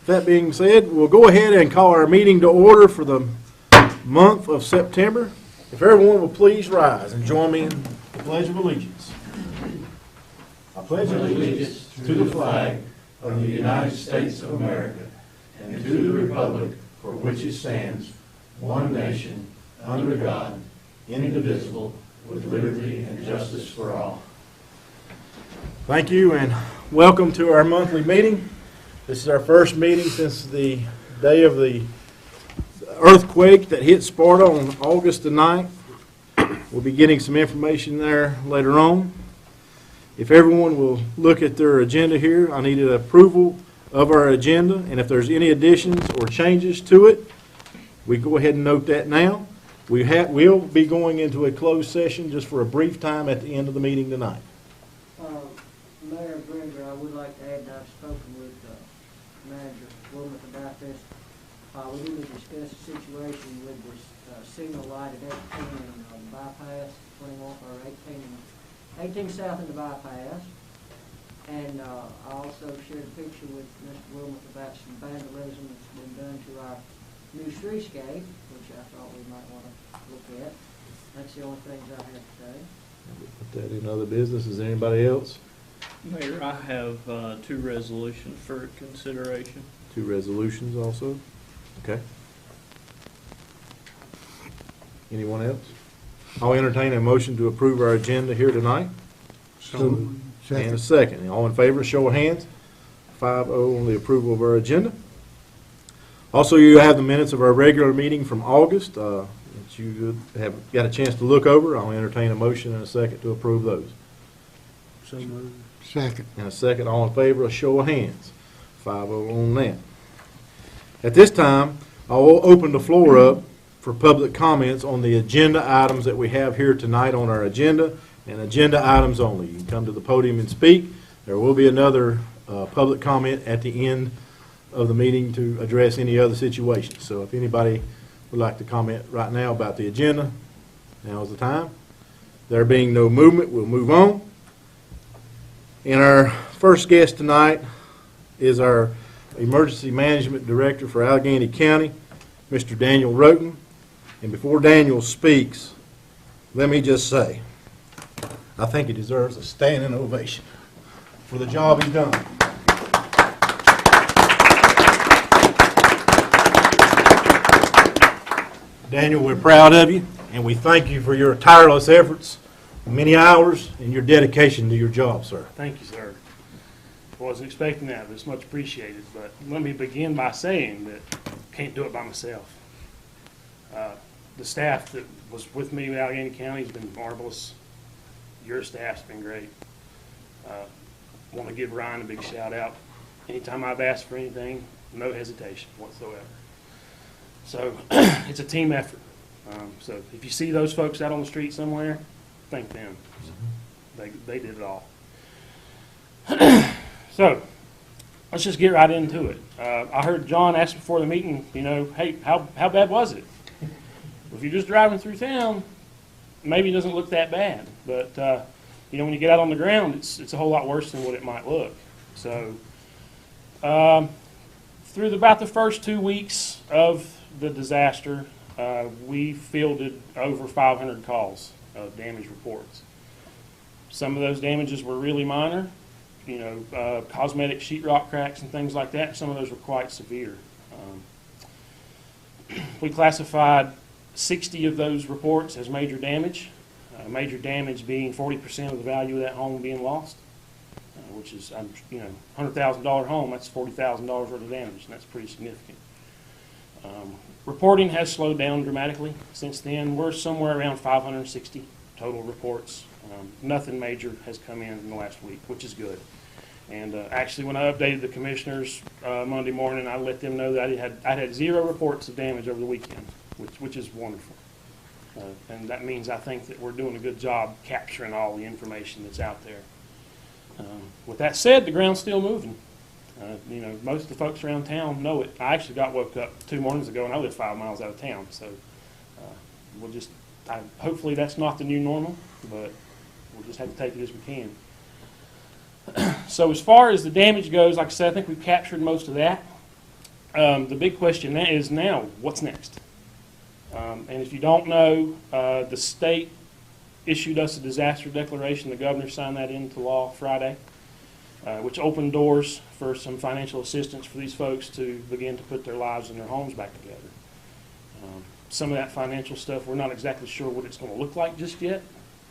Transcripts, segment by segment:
That being said, we'll go ahead and call our meeting to order for the month of September. If everyone will please rise and join me in the Pledge of Allegiance. I pledge allegiance to the flag of the United States of America and to the republic for which it stands, one nation, under God, indivisible, with liberty and justice for all. Thank you and welcome to our monthly meeting. This is our first meeting since the day of the earthquake that hit Sparta on August the 9th. We'll be getting some information there later on. If everyone will look at their agenda here, I need an approval of our agenda, and if there's any additions or changes to it, we go ahead and note that now. We'll be going into a closed session just for a brief time at the end of the meeting tonight. Mayor Gringer, I would like to add that I've spoken with Manager Wilmot about this. We need to discuss the situation with this signal light at 18 and bypass, 21 or 18 south in the bypass. And I also shared a picture with Mr. Wilmot about some vandalism that's been done to our new streetscape, which I thought we might want to look at. That's the only things I have today. Put that in other business. Is there anybody else? Mayor, I have two resolutions for consideration. Two resolutions also. Okay. Anyone else? I'll entertain a motion to approve our agenda here tonight. And a second. All in favor, show of hands. 5-0 on the approval of our agenda. Also, you have the minutes of our regular meeting from August that you have got a chance to look over. I'll entertain a motion and a second to approve those. So moved. Second. And a second. All in favor, a show of hands. 5-0 on that. At this time, I'll open the floor up for public comments on the agenda items that we have here tonight on our agenda, and agenda items only. You can come to the podium and speak. There will be another public comment at the end of the meeting to address any other situations. So if anybody would like to comment right now about the agenda, now is the time. There being no movement, we'll move on. And our first guest tonight is our Emergency Management Director for Allegheny County, Mr. Daniel Roten. And before Daniel speaks, let me just say, I think he deserves a standing ovation for the job he's done. Daniel, we're proud of you, and we thank you for your tireless efforts, many hours, and your dedication to your job, sir. Thank you, sir. I wasn't expecting that, but it's much appreciated. But let me begin by saying that I can't do it by myself. The staff that was with me in Allegheny County has been marvelous. Your staff's been great. Want to give Ryan a big shout out. Anytime I've asked for anything, no hesitation whatsoever. So it's a team effort. So if you see those folks out on the street somewhere, thank them. They did it all. So let's just get right into it. I heard John ask before the meeting, hey, how bad was it? If you're just driving through town, maybe it doesn't look that bad. But, when you get out on the ground, it's a whole lot worse than what it might look. So through about the first 2 weeks of the disaster, we fielded over 500 calls of damage reports. Some of those damages were really minor, cosmetic sheetrock cracks and things like that. Some of those were quite severe. We classified 60 of those reports as major damage. Major damage being 40% of the value of that home being lost, which is, $100,000 home, that's $40,000 worth of damage, and that's pretty significant. Reporting has slowed down dramatically since then. We're somewhere around 560 total reports. Nothing major has come in the last week, which is good. And actually, when I updated the commissioners Monday morning, I let them know that I had 0 reports of damage over the weekend, which is wonderful. And that means I think that we're doing a good job capturing all the information that's out there. With that said, the ground's still moving. Most of the folks around town know it. I actually got woke up 2 mornings ago, and I live 5 miles out of town. So hopefully that's not the new normal, but we'll just have to take it as we can. So as far as the damage goes, like I said, I think we've captured most of that. The big question now is what's next? And if you don't know, the state issued us a disaster declaration. The governor signed that into law Friday, which opened doors for some financial assistance for these folks to begin to put their lives and their homes back together. Some of that financial stuff, we're not exactly sure what it's going to look like just yet.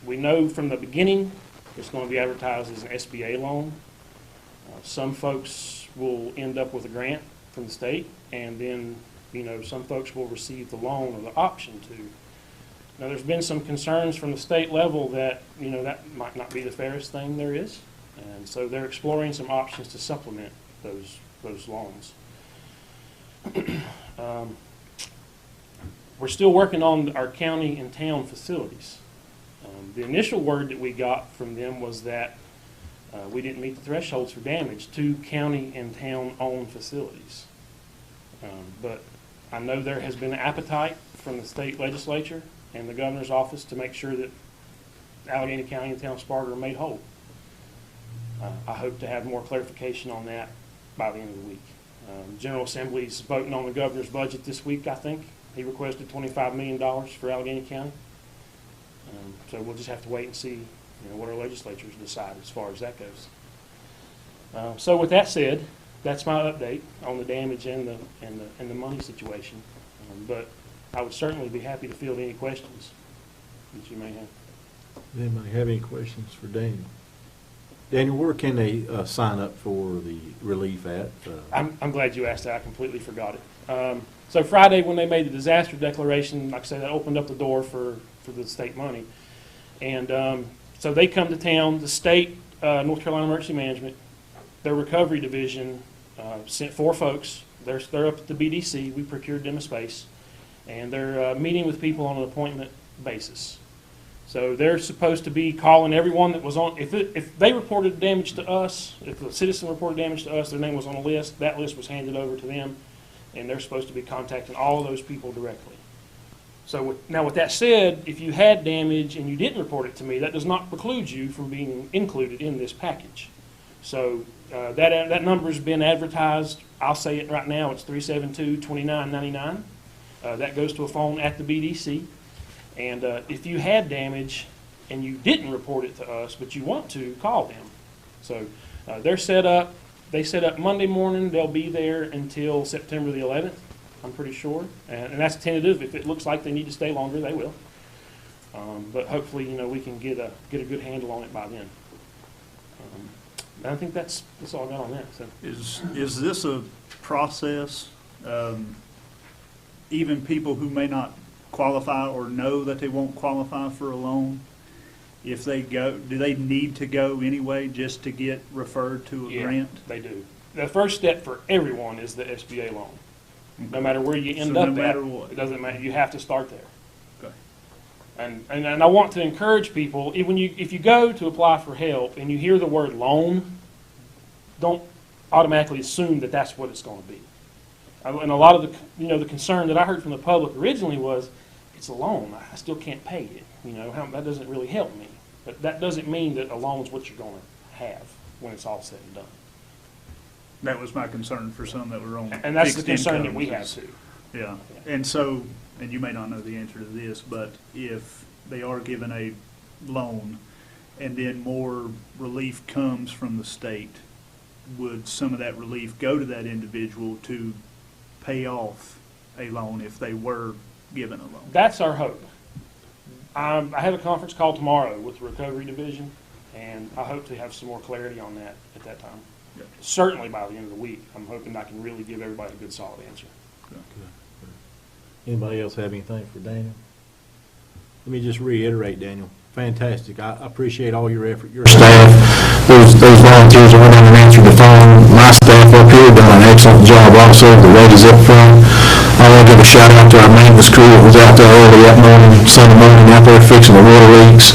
We know from the beginning it's going to be advertised as an SBA loan. Some folks will end up with a grant from the state, and then some folks will receive the loan or the option to. Now, there's been some concerns from the state level that that might not be the fairest thing there is, and so they're exploring some options to supplement those loans. We're still working on our county and town facilities. The initial word that we got from them was that we didn't meet the thresholds for damage to county and town-owned facilities. But I know there has been an appetite from the state legislature and the governor's office to make sure that Allegheny County and town of Sparta are made whole. I hope to have more clarification on that by the end of the week. General Assembly's voting on the governor's budget this week, I think. He requested $25 million for Allegheny County. So we'll just have to wait and see what our legislatures decide as far as that goes. So with that said, that's my update on the damage and the money situation. But I would certainly be happy to field any questions that you may have. Does anybody have any questions for Daniel? Daniel, where can they sign up for the relief at? I'm glad you asked that. I completely forgot it. So Friday, when they made the disaster declaration, like I said, that opened up the door for the state money. And so they come to town. The state, North Carolina Emergency Management, their recovery division sent 4 folks. They're up at the BDC. We procured them a space. And they're meeting with people on an appointment basis. So they're supposed to be calling everyone that was on. If they reported damage to us, if a citizen reported damage to us, their name was on a list. That list was handed over to them, and they're supposed to be contacting all of those people directly. So now, with that said, if you had damage and you didn't report it to me, that does not preclude you from being included in this package. So that number has been advertised. I'll say it right now. It's 372-2999. That goes to a phone at the BDC. And if you had damage and you didn't report it to us, but you want to, call them. So they're set up. They set up Monday morning. They'll be there until September the 11th, I'm pretty sure. And that's tentative. If it looks like they need to stay longer, they will. But hopefully, we can get a good handle on it by then. And I think that's all I got on that. So. Is this a process, even people who may not qualify or know that they won't qualify for a loan, if they go, do they need to go anyway just to get referred to a grant? They do. The first step for everyone is the SBA loan. Okay. No matter where you end So up no matter at, what. it doesn't matter. You have to start there. Okay. And I want to encourage people, if you go to apply for help and you hear the word loan, don't automatically assume that that's what it's going to be. And a lot of the the concern that I heard from the public originally was, it's a loan. I still can't pay it. That doesn't really help me. But that doesn't mean that a loan is what you're going to have when it's all said and done. That was my concern for some that were on And that's the fixed concern that incomes we have is- too. Yeah, and so, and you may not know the answer to this, but if they are given a loan and then more relief comes from the state, would some of that relief go to that individual to pay off a loan if they were given a loan? That's our hope. I have a conference call tomorrow with the recovery division, and I hope to have some more clarity on that at that time. Yeah. Certainly by the end of the week, I'm hoping I can really give everybody a good, solid answer. Anybody else have anything for Daniel? Let me just reiterate, Daniel, fantastic. I appreciate all your effort, your staff, those volunteers that went down and answered the phone. My staff up here done an excellent job also, the ladies up front. I want to give a shout out to our maintenance crew that was out there early that morning, Sunday morning, out there fixing the water leaks.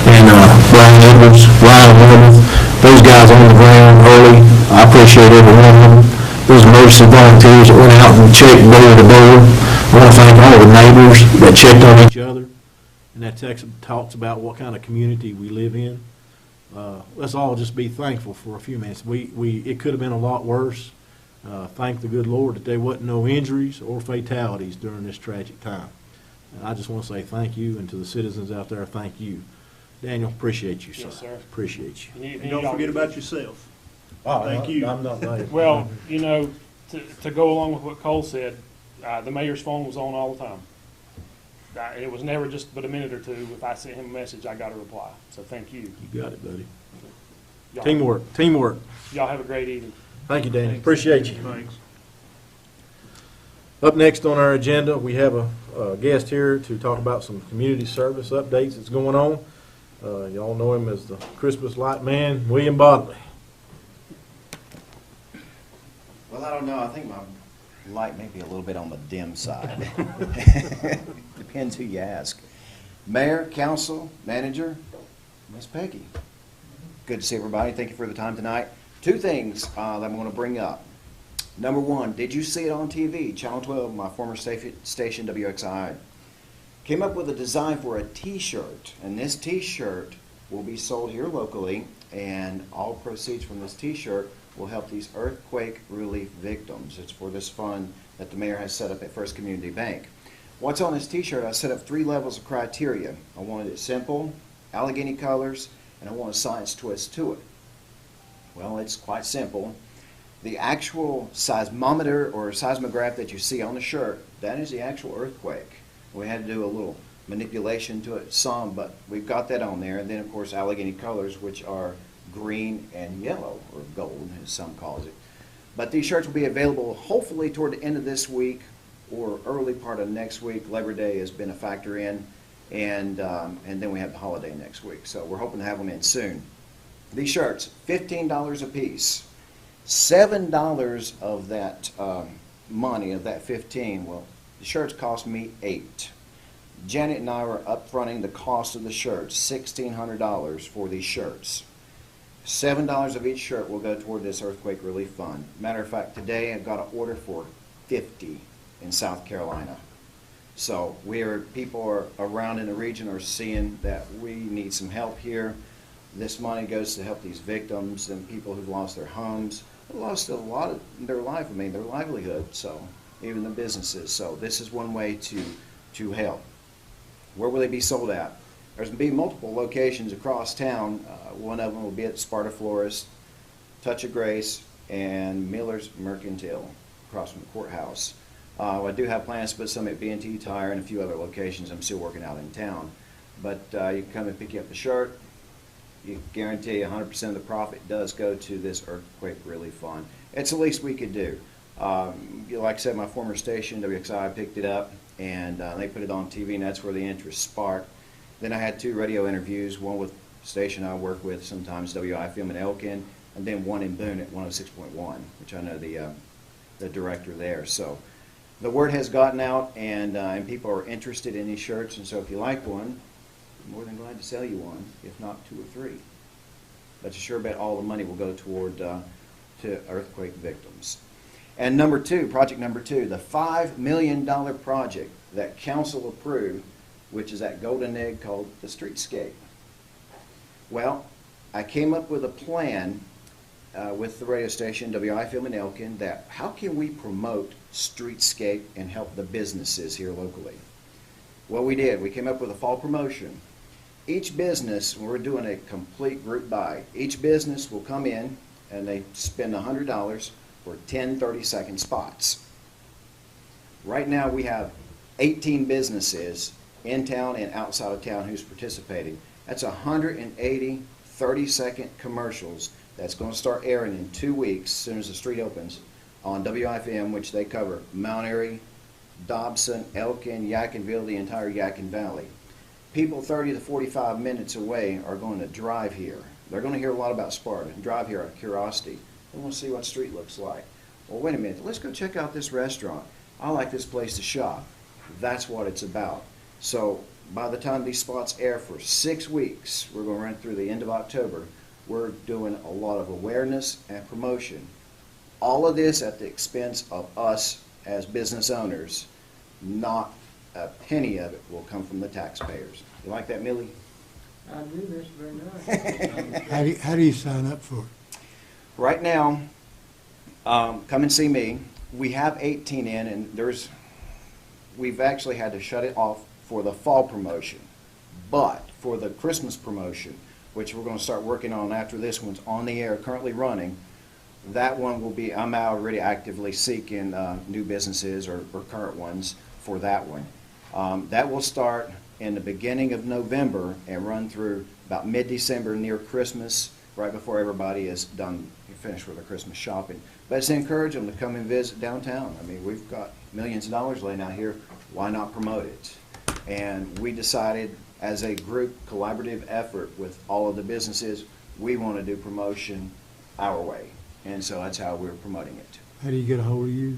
And Brian Edwards, Ryan Williams, those guys on the ground early, I appreciate every one of them. Those emergency volunteers that went out and checked door to door. I want to thank all the neighbors that checked on each other. and that text talks about what kind of community we live in. Let's all just be thankful for a few minutes. It could have been a lot worse. thank the good Lord that there wasn't no injuries or fatalities during this tragic time. And I just want to say thank you, and to the citizens out there, thank you. Daniel, appreciate you, sir. Yes, sir. Appreciate you. And don't forget about yourself. Thank you. I'm not late. Well, you know, to go along with what Cole said, the mayor's phone was on all the time. It was never just but a minute or two. If I sent him a message, I got a reply. So thank you. You got it, buddy. Y'all- Teamwork. Y'all have a great evening. Thank you, Daniel. Appreciate you. Thanks. Up next on our agenda, we have a guest here to talk about some community service updates that's going on. Y'all know him as the Christmas light man, William Bodley. Well, I don't know. I think my light may be a little bit on the dim side. Depends who you ask. Mayor, council, manager, Miss Peggy. Good to see everybody. Thank you for the time tonight. Two things that I'm going to bring up. Number one, did you see it on TV? Channel 12, my former station, WXI, came up with a design for a T-shirt. And this T-shirt will be sold here locally, and all proceeds from this T-shirt will help these earthquake relief victims. It's for this fund that the mayor has set up at First Community Bank. What's on this T-shirt? I set up 3 levels of criteria. I wanted it simple, Allegheny colors, and I want a science twist to it. Well, it's quite simple. The actual seismometer or seismograph that you see on the shirt, that is the actual earthquake. We had to do a little manipulation to it, some, but we've got that on there. And then, of course, Allegheny colors, which are green and yellow, or gold, as some calls it. But these shirts will be available hopefully toward the end of this week or early part of next week. Labor Day has been a factor in, and then we have the holiday next week. So we're hoping to have them in soon. These shirts, $15 a piece. $7 of that money, of that 15, well, the shirts cost me $8. Janet and I were upfronting the cost of the shirts, $1,600 for these shirts. $7 of each shirt will go toward this earthquake relief fund. Matter of fact, today I've got an order for 50 in South Carolina. So people are around in the region are seeing that we need some help here. This money goes to help these victims and people who've lost their homes, lost a lot of their life, their livelihood, so even the businesses. So this is one way to help. Where will they be sold at? There's going to be multiple locations across town. One of them will be at Sparta Florist, Touch of Grace, and Miller's Mercantile across from the courthouse. I do have plans to put some at B&T Tire and a few other locations I'm still working out in town. But you can come and pick up the shirt. You guarantee 100% of the profit does go to this earthquake relief fund. It's the least we could do. Like I said, my former station, WXI, picked it up, and they put it on TV, and that's where the interest sparked. Then I had 2 radio interviews, one with the station I work with sometimes, WIFM in Elkin, and then one in Boone at 106.1, which I know the director there. So the word has gotten out, and people are interested in these shirts, and so if you like one, I'm more than glad to sell you one, if not 2 or 3. But you sure bet all the money will go toward to earthquake victims. And project number 2, the $5 million project that council approved, which is that golden egg called the streetscape. Well, I came up with a plan with the radio station WIFM in Elkin that how can we promote streetscape and help the businesses here locally. Well, we did. We came up with a fall promotion. Each business, we're doing a complete group buy. Each business will come in and they spend $100 for 10 30-second spots. Right now we have 18 businesses in town and outside of town who's participating. That's 180 30-second commercials that's going to start airing in 2 weeks as soon as the street opens on WIFM, which they cover Mount Airy, Dobson, Elkin, Yadkinville, the entire Yadkin Valley. People 30 to 45 minutes away are going to drive here. They're going to hear a lot about Sparta and drive here out of curiosity. They want to see what the street looks like. Well, wait a minute. Let's go check out this restaurant. I like this place to shop. That's what it's about. So by the time these spots air for 6 weeks, we're going to run through the end of October, we're doing a lot of awareness and promotion. All of this at the expense of us as business owners. Not a penny of it will come from the taxpayers. You like that, Millie? I do, that's very nice. How do you sign up for it? Right now, come and see me. We have 18 in, and we've actually had to shut it off for the fall promotion. But for the Christmas promotion, which we're going to start working on after this one's on the air, currently running, that one will be, I'm already actively seeking new businesses or current ones for that one. That will start in the beginning of November and run through about mid-December near Christmas, right before everybody is done, finished with their Christmas shopping. But it's to encourage them to come and visit downtown. I mean, we've got millions of dollars laying out here. Why not promote it? And we decided as a group collaborative effort with all of the businesses, we want to do promotion our way. And so that's how we're promoting it. How do you get a hold of you?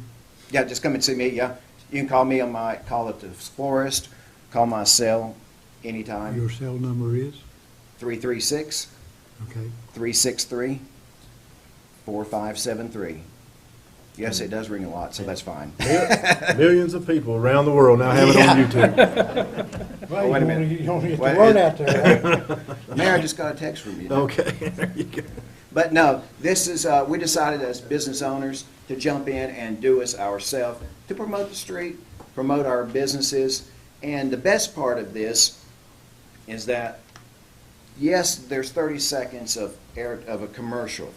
Yeah, just come and see me, yeah. You can call me on call it the florist, call my cell anytime. Your cell number is? 336 Okay. 363-4573. Yes, it does ring a lot, so that's fine. Millions of people around the world now have it on YouTube. Well, wait a minute. You don't get the Wait, word out there. Mayor, I just got a text from you. Okay, there you go. But no, this is, we decided as business owners to jump in and do this ourselves, to promote the street, promote our businesses. And the best part of this is that, yes, there's 30 seconds of a commercial,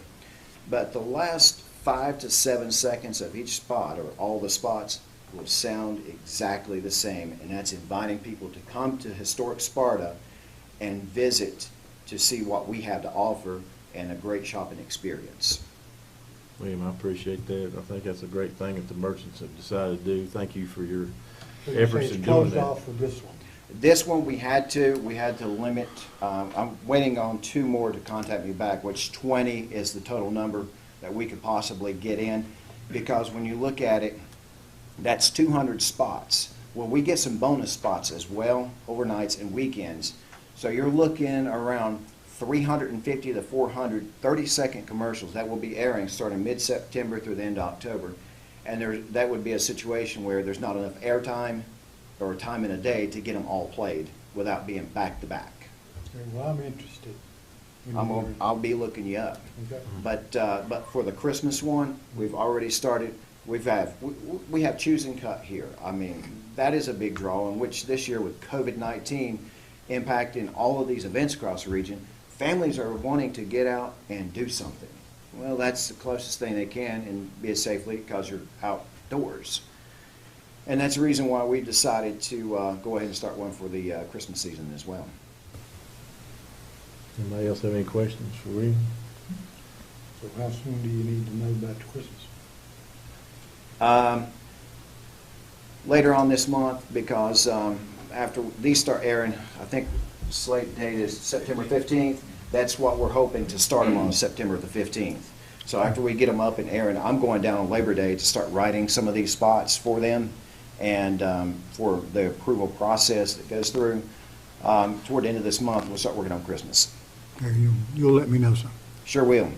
but the last 5 to 7 seconds of each spot, or all the spots, will sound exactly the same. And that's inviting people to come to historic Sparta and visit to see what we have to offer and a great shopping experience. William, I appreciate that. I think that's a great thing that the merchants have decided to do. Thank you for your So you say efforts it's in doing closed that. off for this one. This one we had to limit. I'm waiting on 2 more to contact me back, which 20 is the total number that we could possibly get in. Because when you look at it, that's 200 spots. Well, we get some bonus spots as well, overnights and weekends. So you're looking around 350 to 400 30-second commercials that will be airing starting mid-September through the end of October. And that would be a situation where there's not enough airtime or time in a day to get them all played without being back-to-back. Okay, well, I'm interested. I'll be looking you up. Okay. But for the Christmas one, we've already started. We have Choose and Cut here. I mean, that is a big draw, in which this year with COVID-19 impacting all of these events across the region, families are wanting to get out and do something. Well, that's the closest thing they can and be it safely because you're outdoors. And that's the reason why we decided to go ahead and start one for the Christmas season as well. Anybody else have any questions for William? So how soon do you need to know about the Christmas? Later on this month, because after these start airing, I think the slate date is September 15th. That's what we're hoping to start them on September the 15th. So after we get them up and airing, I'm going down on Labor Day to start writing some of these spots for them and for the approval process that goes through. Toward the end of this month, we'll start working on Christmas. Okay, you'll let me know something. Sure will.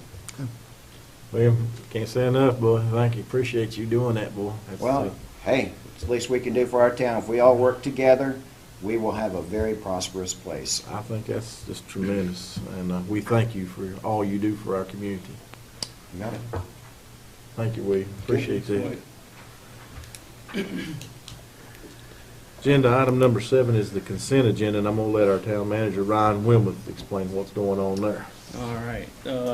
William, can't say enough, boy. Thank you. Appreciate you doing that, boy. That's, Well, hey, it's the least we can do for our town. If we all work together, we will have a very prosperous place. I think that's just tremendous, and we thank you for all you do for our community. You got it. Thank you, William. Appreciate that. Agenda item number 7 is the consent agenda, and I'm going to let our town manager, Ryan Wilmuth, explain what's going on there. All right.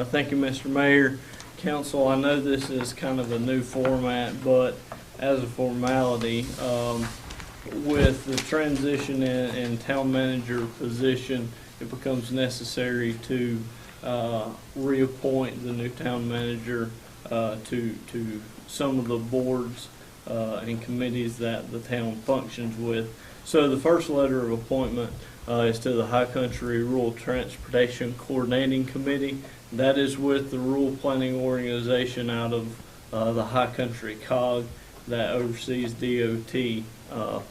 Thank you, Mr. Mayor. Council, I know this is kind of a new format, but as a formality, with the transition in town manager position, it becomes necessary to reappoint the new town manager to some of the boards and committees that the town functions with. So the first letter of appointment is to the High Country Rural Transportation Coordinating Committee. That is with the rural planning organization out of the High Country COG that oversees DOT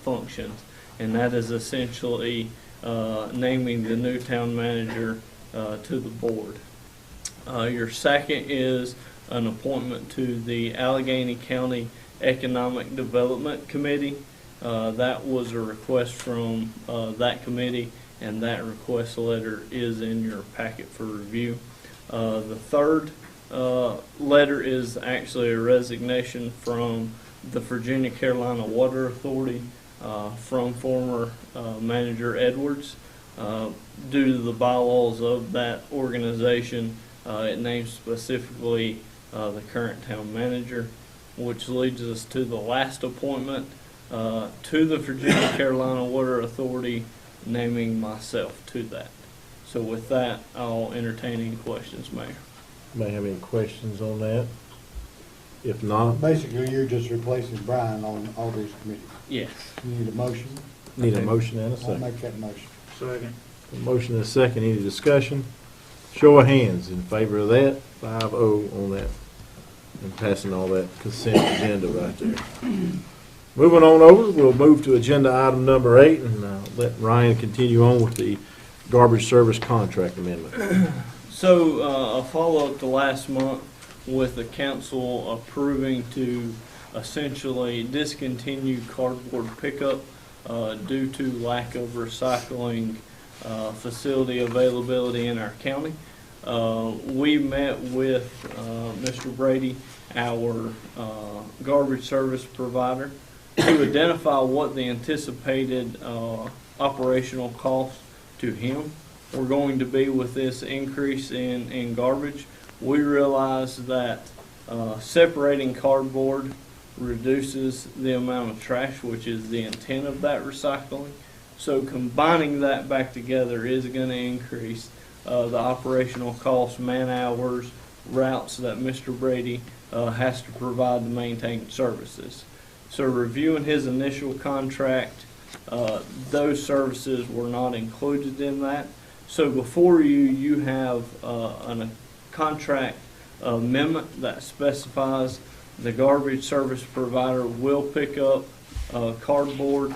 functions. And that is essentially naming the new town manager to the board. Your second is an appointment to the Allegheny County Economic Development Committee. That was a request from that committee, and that request letter is in your packet for review. The third letter is actually a resignation from the Virginia Carolina Water Authority from former manager Edwards. Due to the bylaws of that organization, it names specifically the current town manager, which leads us to the last appointment to the Virginia Carolina Water Authority, naming myself to that. So with that, I'll entertain any questions, Mayor. May have any questions on that? If not, Basically, you're just replacing Brian on all these committees. Yes. You need a motion? need a motion and a I'll second. make that motion. Second. A motion and a second, any discussion? Show of hands in favor of that, 5-0 on that, and passing all that consent agenda right there. Moving on over, we'll move to agenda item number 8, and let Ryan continue on with the garbage service contract amendment. So, a follow-up to last month with the council approving to essentially discontinue cardboard pickup due to lack of recycling facility availability in our county. We met with Mr. Brady, our garbage service provider, to identify what the anticipated operational cost to him were going to be with this increase in garbage. We realized that separating cardboard reduces the amount of trash, which is the intent of that recycling. So combining that back together is going to increase the operational costs, man hours, routes that Mr. Brady has to provide to maintain services. So reviewing his initial contract, those services were not included in that. So before you have a contract amendment that specifies the garbage service provider will pick up cardboard.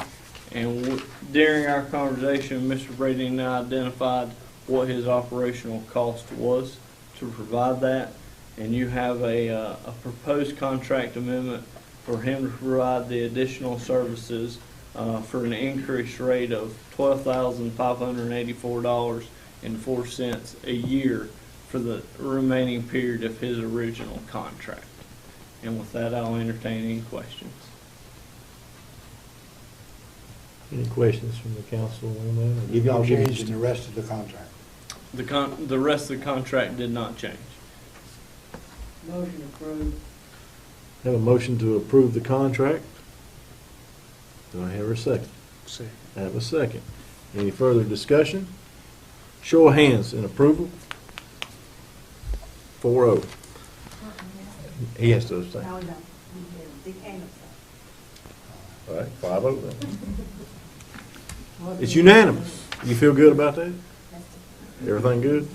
And during our conversation, Mr. Brady and I identified what his operational cost was to provide that. And you have a proposed contract amendment for him to provide the additional services for an increased rate of $12,584.04 a year for the remaining period of his original contract. And with that, I'll entertain any questions. Any questions from the council on that? You've not changed in the rest of the contract. The rest of the contract did not change. Motion approved. Have a motion to approve the contract. Do I have a second? Second. I have a second. Any further discussion? Show of hands in approval. 4-0. He has to abstain. No, no, they can't All right, 5-0 then. It's unanimous. You feel good about that? Everything good?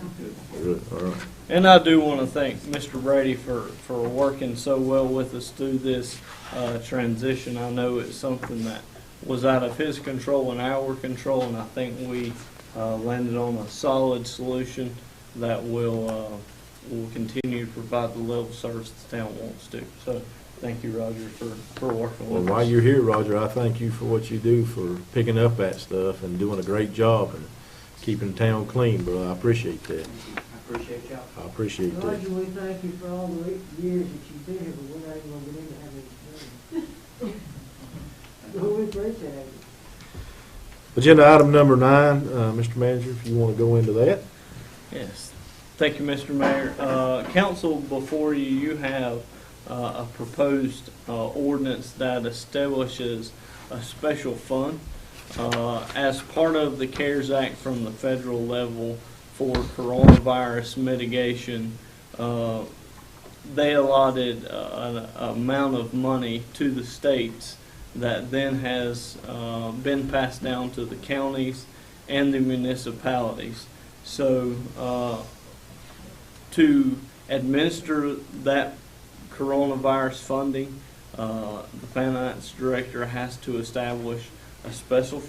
Good, all right. And I do want to thank Mr. Brady for working so well with us through this transition. I know it's something that was out of his control and our control, and I think we landed on a solid solution that will continue to provide the level of service the town wants to. So thank you, Roger, for working Well, with us. while you're here, Roger, I thank you for what you do for picking up that stuff and doing a great job and keeping town clean, bro. I appreciate that. I appreciate y'all. I appreciate that. Roger, we thank you for all the years that you've been here, but we're not even gonna get into having this. So we appreciate it. Agenda item number 9, Mr. Manager, if you want to go into that. Yes. Thank you, Mr. Mayor. Council, before you, you have a proposed ordinance that establishes a special fund as part of the CARES Act from the federal level for coronavirus mitigation. They allotted an amount of money to the states that then has been passed down to the counties and the municipalities. So to administer that coronavirus funding, the finance director has to establish a special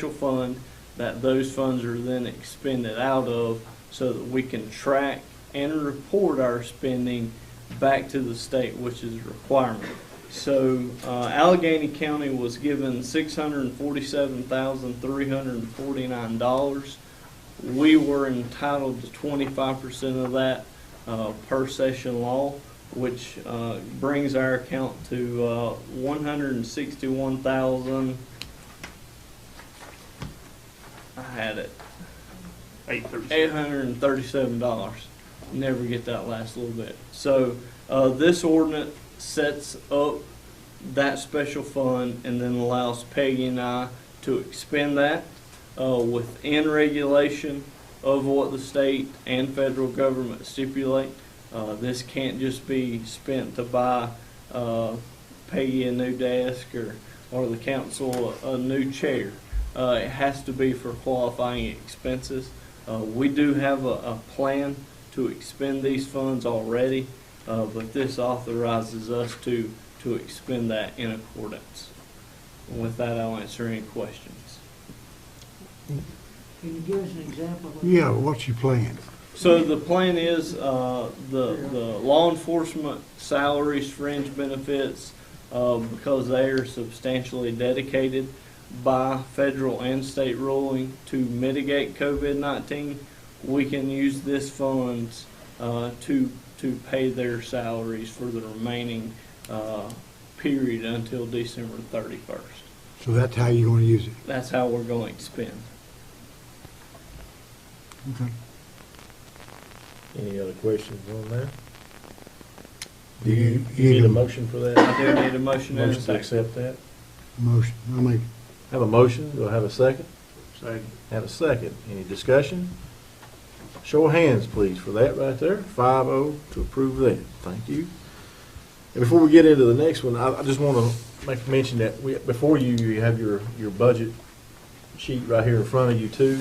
fund that those funds are then expended out of, so that we can track and report our spending back to the state, which is a requirement. So Allegheny County was given $647,349. We were entitled to 25% of that per session law, which brings our account to 161,000. I had it. $837. Never get that last little bit. So this ordinance sets up that special fund and then allows Peggy and I to expend that within regulation of what the state and federal government stipulate. This can't just be spent to buy Peggy a new desk or the council a new chair. It has to be for qualifying expenses. We do have a plan to expend these funds already, but this authorizes us to expend that in accordance. And with that, I'll answer any questions. Can you give us an example? of- Yeah, what's your plan? So the plan is the law enforcement salaries, fringe benefits, because they are substantially dedicated by federal and state ruling to mitigate COVID-19, we can use this funds to pay their salaries for the remaining period until December 31st. So that's how you're gonna use it? That's how we're going to spend. Okay. Any other questions on that? Do you need a motion for that? I do need a motion and a Motion to second. accept that? Motion, I'll make, Have a motion, do I have a second? Second. Have a second. Any discussion? Show of hands, please, for that right there. 5-0 to approve that. Thank you. And before we get into the next one, I just want to make mention that before you have your budget sheet right here in front of you too,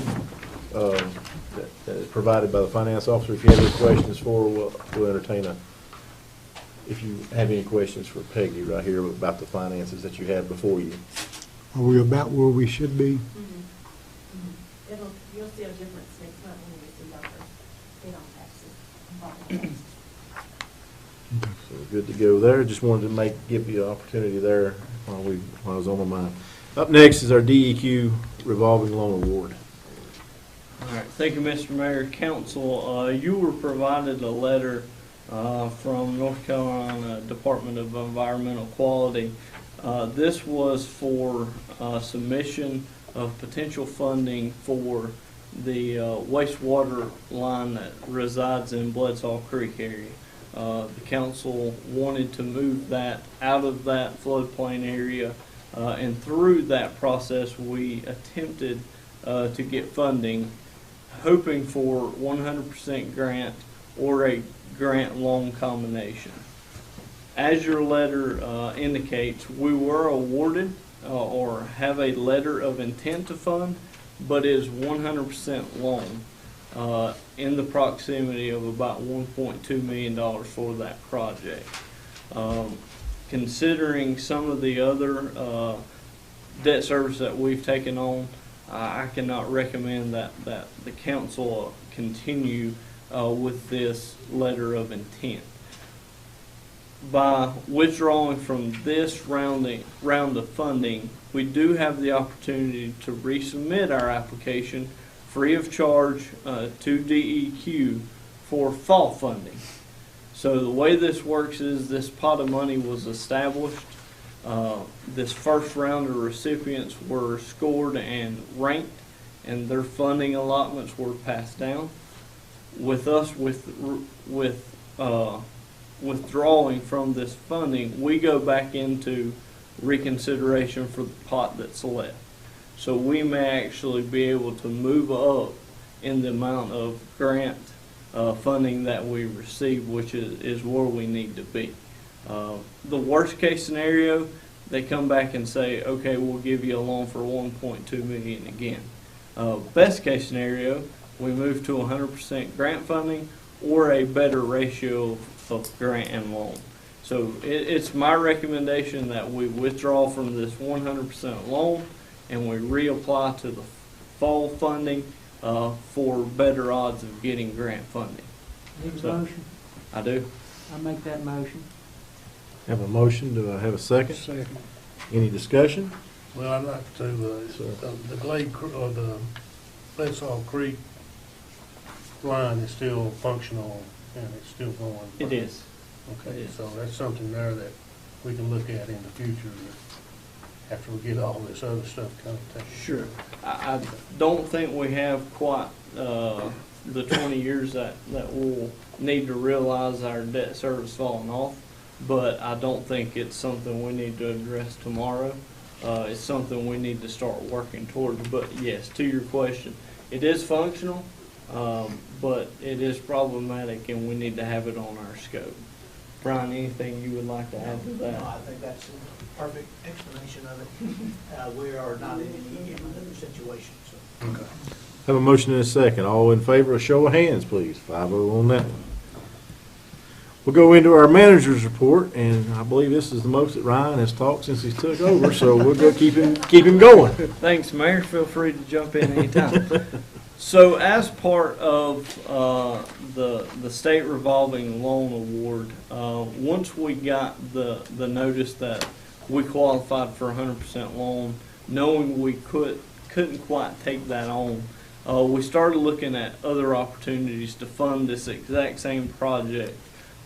that is provided by the finance officer. If you have any questions for her, we'll entertain if you have any questions for Peggy right here about the finances that you have before you. are we about where we should be? You'll see a difference next month when you receive our first bid on taxes. So we're good to go there. Just wanted to give you an opportunity there while I was on my mind. Up next is our DEQ revolving loan award. All right, thank you, Mr. Mayor. Council, you were provided a letter from North Carolina Department of Environmental Quality. This was for submission of potential funding for the wastewater line that resides in Bledsaw Creek area. The council wanted to move that out of that floodplain area, and through that process, we attempted to get funding, hoping for 100% grant or a grant loan combination. As your letter indicates, we were awarded or have a letter of intent to fund, but is 100% loan in the proximity of about $1.2 million for that project. Considering some of the other debt service that we've taken on, I cannot recommend that the council continue with this letter of intent. By withdrawing from this round of funding, we do have the opportunity to resubmit our application free of charge to DEQ for fall funding. So the way this works is this pot of money was established. This first round of recipients were scored and ranked, and their funding allotments were passed down. With us withdrawing from this funding, we go back into reconsideration for the pot that's left. So we may actually be able to move up in the amount of grant funding that we receive, which is where we need to be. The worst case scenario, they come back and say, okay, we'll give you a loan for $1.2 million again. Best case scenario, we move to 100% grant funding or a better ratio of grant and loan. So it's my recommendation that we withdraw from this 100% loan and we reapply to the fall funding for better odds of getting grant funding. Need a So- motion? I do. I make that motion. Have a motion, do I have a second? Second. Any discussion? Well, I'd like to, the Glade, or the Bledsaw Creek line is still functional and it's still going. It is. Okay, It is. so that's something there that we can look at in the future after we get all this other stuff kind of taken. Sure. I don't think we have quite the 20 years that we'll need to realize our debt service falling off, but I don't think it's something we need to address tomorrow. It's something we need to start working towards. But yes, to your question, it is functional, but it is problematic, and we need to have it on our scope. Brian, anything you would like to add to that? No, I think that's a perfect explanation of it. We are not in any imminent situation, so. Okay. Have a motion and a second. All in favor, a show of hands, please. 5-0 on that one. We'll go into our manager's report, and I believe this is the most that Ryan has talked since he took over, so we'll go keep him going. Thanks, Mayor. Feel free to jump in anytime. So as part of the state revolving loan award, once we got the notice that we qualified for 100% loan, knowing we couldn't quite take that on, we started looking at other opportunities to fund this exact same project.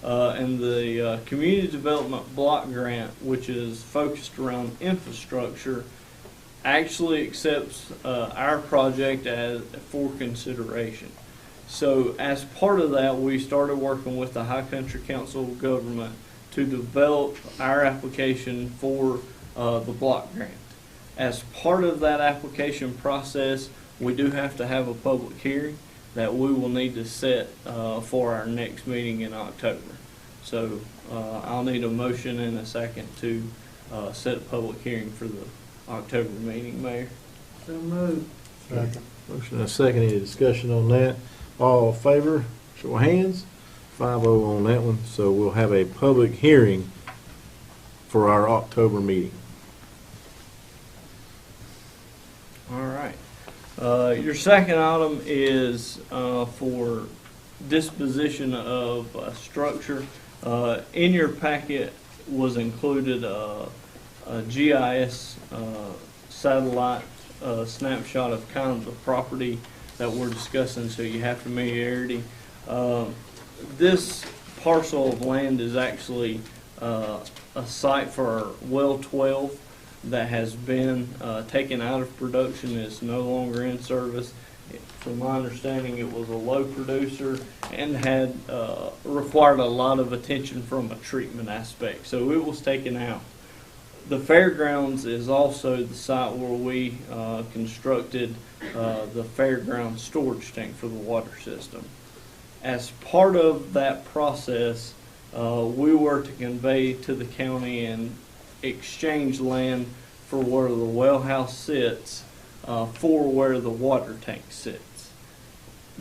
And the Community Development Block Grant, which is focused around infrastructure, actually accepts our project for consideration. So as part of that, we started working with the High Country Council of Government to develop our application for the block grant. As part of that application process, we do have to have a public hearing that we will need to set for our next meeting in October. So I'll need a motion and a second to set a public hearing for the October meeting, Mayor. So moved. Second. Motion and a second. Any discussion on that? All in favor, show of hands. 5-0 on that one. So we'll have a public hearing for our October meeting. All right. Your second item is for disposition of a structure. In your packet was included a GIS satellite snapshot of kind of the property that we're discussing, so you have familiarity. This parcel of land is actually a site for well 12 that has been taken out of production. It's no longer in service. From my understanding, it was a low producer and had required a lot of attention from a treatment aspect, so it was taken out. The fairgrounds is also the site where we constructed the fairground storage tank for the water system. As part of that process, we were to convey to the county and exchange land for where the well house sits for where the water tank sits.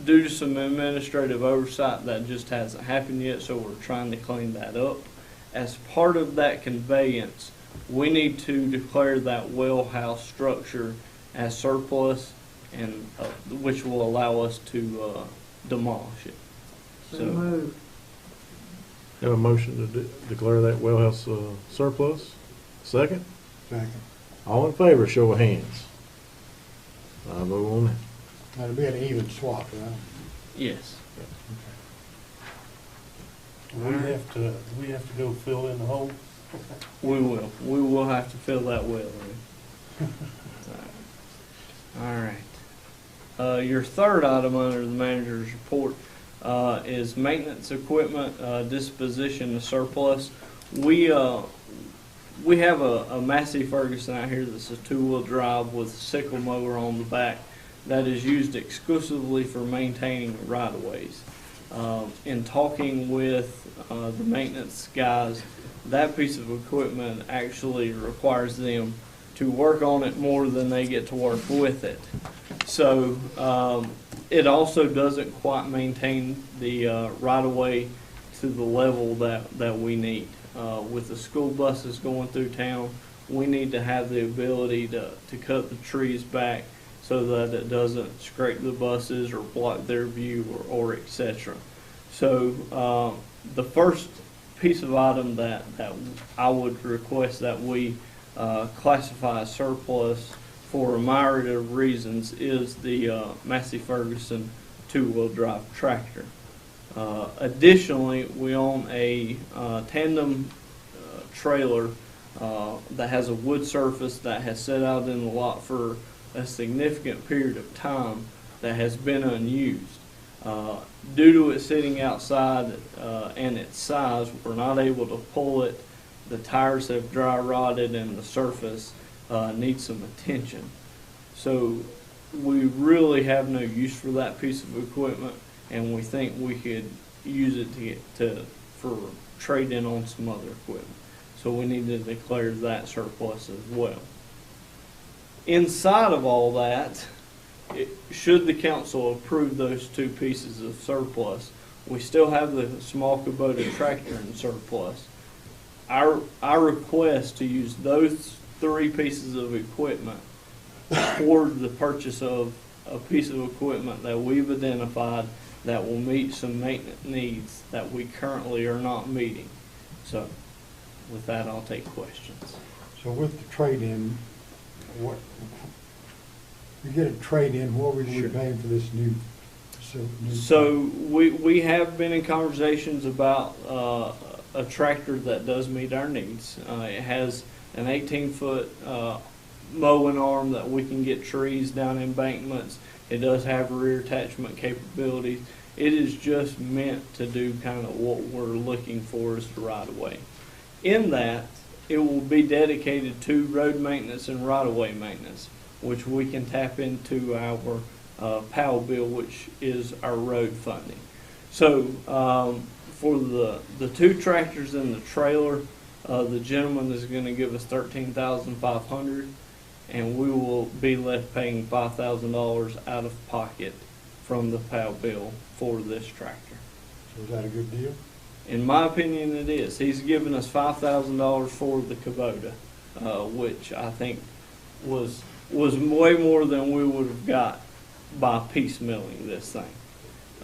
Due to some administrative oversight, that just hasn't happened yet, so we're trying to clean that up. As part of that conveyance, we need to declare that well house structure as surplus, and which will allow us to demolish it. So moved. Have a motion to declare that well house surplus. Second? Second. All in favor, show of hands. 5-0 on that. That'll be an even swap, right? Yes. We have to go fill in the hole. We will. We will have to fill that well in. All right. Your third item under the manager's report is maintenance equipment disposition of surplus. We have a Massey Ferguson out here that's a 2-wheel drive with a sickle mower on the back that is used exclusively for maintaining right-of-ways. In talking with the maintenance guys, that piece of equipment actually requires them to work on it more than they get to work with it. So it also doesn't quite maintain the right-of-way to the level that we need. With the school buses going through town, we need to have the ability to cut the trees back so that it doesn't scrape the buses or block their view or etc. So the first piece of item that I would request that we classify as surplus for a myriad of reasons is the Massey Ferguson 2-wheel drive tractor. Additionally, we own a tandem trailer that has a wood surface that has sat out in the lot for a significant period of time that has been unused. Due to it sitting outside and its size, we're not able to pull it. The tires have dry rotted and the surface needs some attention. So we really have no use for that piece of equipment, and we think we could use it for trade-in on some other equipment. So we need to declare that surplus as well. Inside of all that, should the council approve those two pieces of surplus, we still have the small Kubota tractor in surplus. Our request to use those three pieces of equipment toward the purchase of a piece of equipment that we've identified that will meet some maintenance needs that we currently are not meeting. So with that, I'll take questions. So with the trade-in, what, you get a trade-in, what would we Sure. be paying for this new facility? So we have been in conversations about a tractor that does meet our needs. It has an 18-foot mowing arm that we can get trees down embankments. It does have rear attachment capabilities. It is just meant to do kind of what we're looking for as the right-of-way. In that, it will be dedicated to road maintenance and right-of-way maintenance, which we can tap into our POW bill, which is our road funding. So for the two tractors and the trailer, the gentleman is going to give us $13,500, and we will be left paying $5,000 out of pocket from the POW bill for this tractor. So is that a good deal? In my opinion, it is. He's given us $5,000 for the Kubota, which I think was way more than we would have got by piecemealing this thing.